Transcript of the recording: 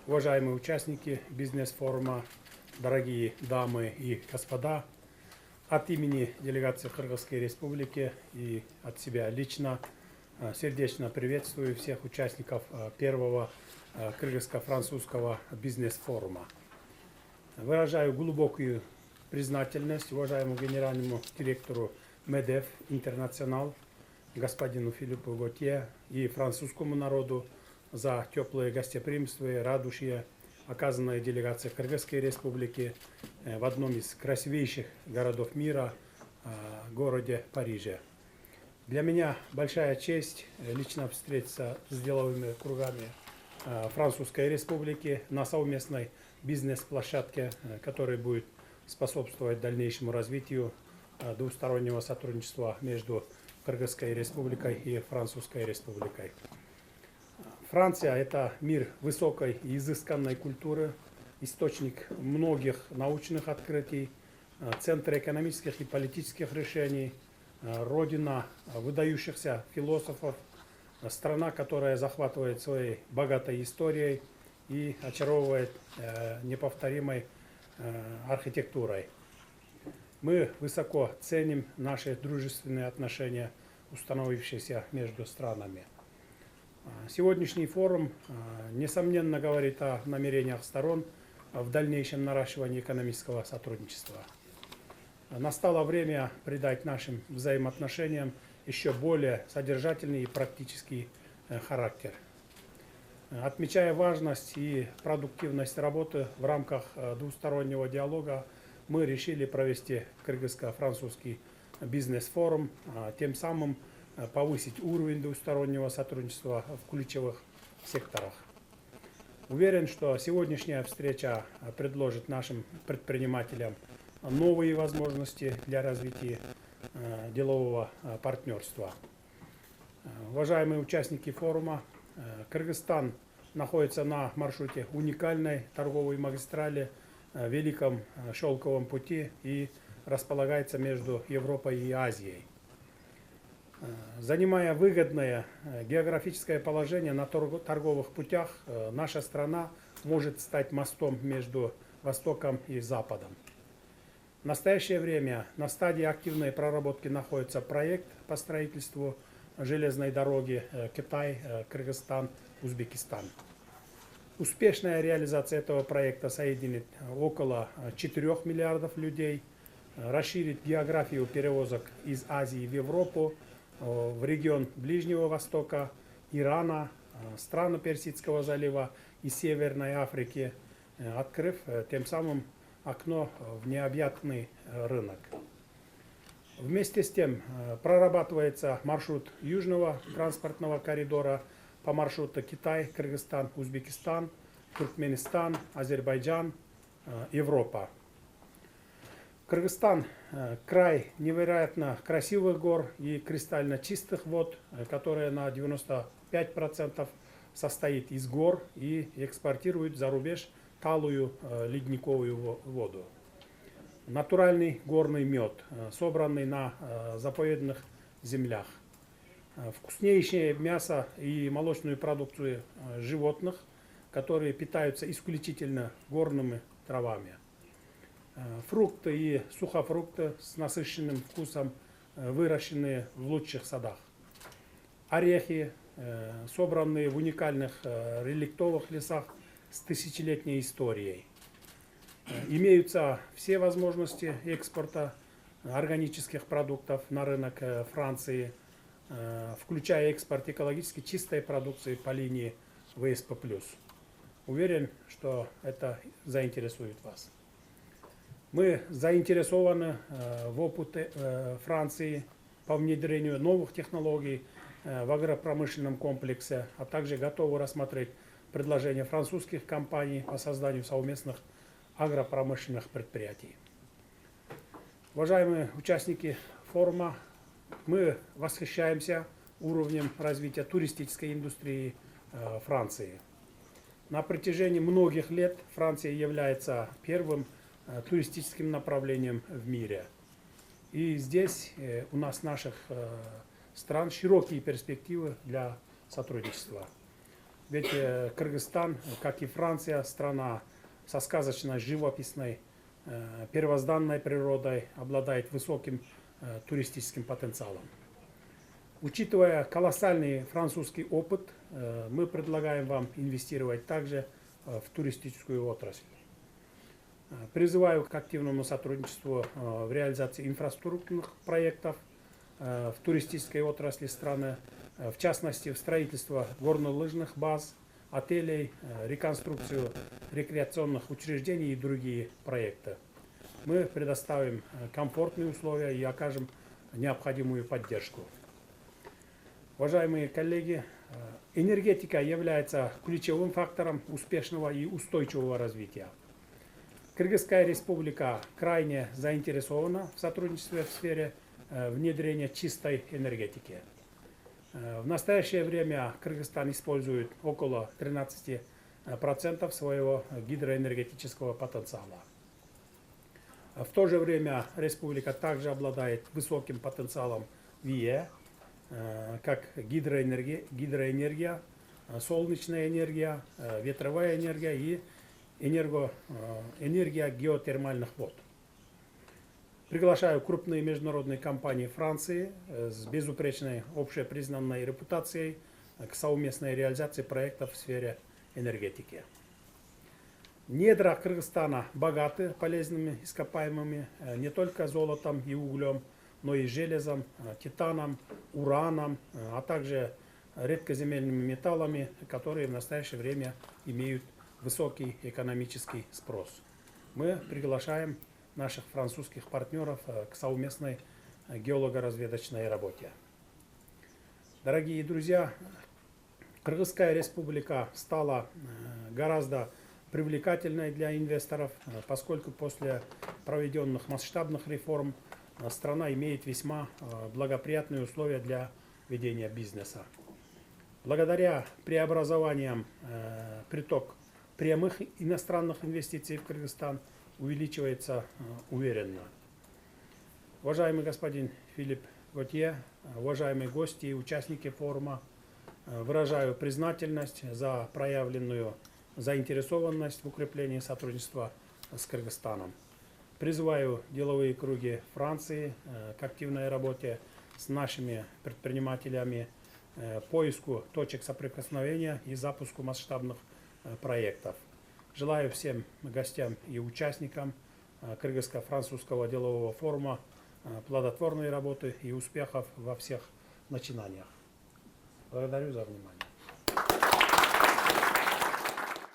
уважаемые участники бизнес-форума, дорогие дамы и господа, от имени делегации Кыргызской Республики и от себя лично сердечно приветствую всех участников первого кыргызско-французского бизнес-форума. Выражаю глубокую признательность уважаемому генеральному директору МЕДЕФ Интернационал, господину Филиппу Готье и французскому народу за теплое гостеприимство и радушие, оказанное делегацией Кыргызской Республики в одном из красивейших городов мира, городе Париже. Для меня большая честь лично встретиться с деловыми кругами Французской Республики на совместной бизнес-площадке, которая будет способствовать дальнейшему развитию двустороннего сотрудничества между Кыргызской Республикой и Французской Республикой. Франция – это мир высокой и изысканной культуры, источник многих научных открытий, центр экономических и политических решений, родина выдающихся философов, страна, которая захватывает своей богатой историей и очаровывает неповторимой архитектурой. Мы высоко ценим наши дружественные отношения, установившиеся между странами. Сегодняшний форум, несомненно, говорит о намерениях сторон в дальнейшем наращивании экономического сотрудничества. Настало время придать нашим взаимоотношениям еще более содержательный и практический характер. Отмечая важность и продуктивность работы в рамках двустороннего диалога, мы решили провести кыргызско-французский бизнес-форум, тем самым повысить уровень двустороннего сотрудничества в ключевых секторах. Уверен, что сегодняшняя встреча предложит нашим предпринимателям новые возможности для развития делового партнерства. Уважаемые участники форума, Кыргызстан находится на маршруте уникальной торговой магистрали, Великом Шелковом пути и располагается между Европой и Азией. Занимая выгодное географическое положение на торговых путях, наша страна может стать мостом между Востоком и Западом. В настоящее время на стадии активной проработки находится проект по строительству железной дороги Китай, Кыргызстан, Узбекистан. Успешная реализация этого проекта соединит около 4 миллиардов людей, расширит географию перевозок из Азии в Европу, в регион Ближнего Востока, Ирана, страны Персидского залива и Северной Африки, открыв тем самым окно в необъятный рынок. Вместе с тем прорабатывается маршрут южного транспортного коридора по маршруту Китай, Кыргызстан, Узбекистан, Туркменистан, Азербайджан, Европа. Кыргызстан – край невероятно красивых гор и кристально чистых вод, которые на 95% состоит из гор и экспортирует за рубеж талую ледниковую воду. Натуральный горный мед, собранный на заповедных землях. Вкуснейшее мясо и молочную продукцию животных, которые питаются исключительно горными травами. Фрукты и сухофрукты с насыщенным вкусом, выращенные в лучших садах. Орехи, собранные в уникальных реликтовых лесах с тысячелетней историей. Имеются все возможности экспорта органических продуктов на рынок Франции, включая экспорт экологически чистой продукции по линии ВСП+. Уверен, что это заинтересует вас. Мы заинтересованы в опыте Франции по внедрению новых технологий в агропромышленном комплексе, а также готовы рассмотреть предложения французских компаний по созданию совместных агропромышленных предприятий. Уважаемые участники форума, мы восхищаемся уровнем развития туристической индустрии Франции. На протяжении многих лет Франция является первым туристическим направлением в мире. И здесь у нас, наших стран, широкие перспективы для сотрудничества. Ведь Кыргызстан, как и Франция, страна со сказочной, живописной, первозданной природой, обладает высоким туристическим потенциалом. Учитывая колоссальный французский опыт, мы предлагаем вам инвестировать также в туристическую отрасль. Призываю к активному сотрудничеству в реализации инфраструктурных проектов в туристической отрасли страны, в частности в строительство горнолыжных баз, отелей, реконструкцию рекреационных учреждений и другие проекты. Мы предоставим комфортные условия и окажем необходимую поддержку. Уважаемые коллеги, энергетика является ключевым фактором успешного и устойчивого развития. Кыргызская республика крайне заинтересована в сотрудничестве в сфере внедрения чистой энергетики. В настоящее время Кыргызстан использует около 13% своего гидроэнергетического потенциала. В то же время республика также обладает высоким потенциалом ВИЭ, как гидроэнергия, солнечная энергия, ветровая энергия и энергия геотермальных вод. Приглашаю крупные международные компании Франции с безупречной общепризнанной репутацией к совместной реализации проектов в сфере энергетики. Недра Кыргызстана богаты полезными ископаемыми, не только золотом и углем, но и железом, титаном, ураном, а также редкоземельными металлами, которые в настоящее время имеют высокий экономический спрос. Мы приглашаем наших французских партнеров к совместной геолого-разведочной работе. Дорогие друзья, Кыргызская республика стала гораздо привлекательной для инвесторов, поскольку после проведенных масштабных реформ страна имеет весьма благоприятные условия для ведения бизнеса. Благодаря преобразованиям приток прямых иностранных инвестиций в Кыргызстан увеличивается уверенно. Уважаемый господин Филипп Готье, уважаемые гости и участники форума, выражаю признательность за проявленную заинтересованность в укреплении сотрудничества с Кыргызстаном. Призываю деловые круги Франции к активной работе с нашими предпринимателями, поиску точек соприкосновения и запуску масштабных проектов. Желаю всем гостям и участникам Кыргызско-французского делового форума плодотворной работы и успехов во всех начинаниях. Благодарю за внимание.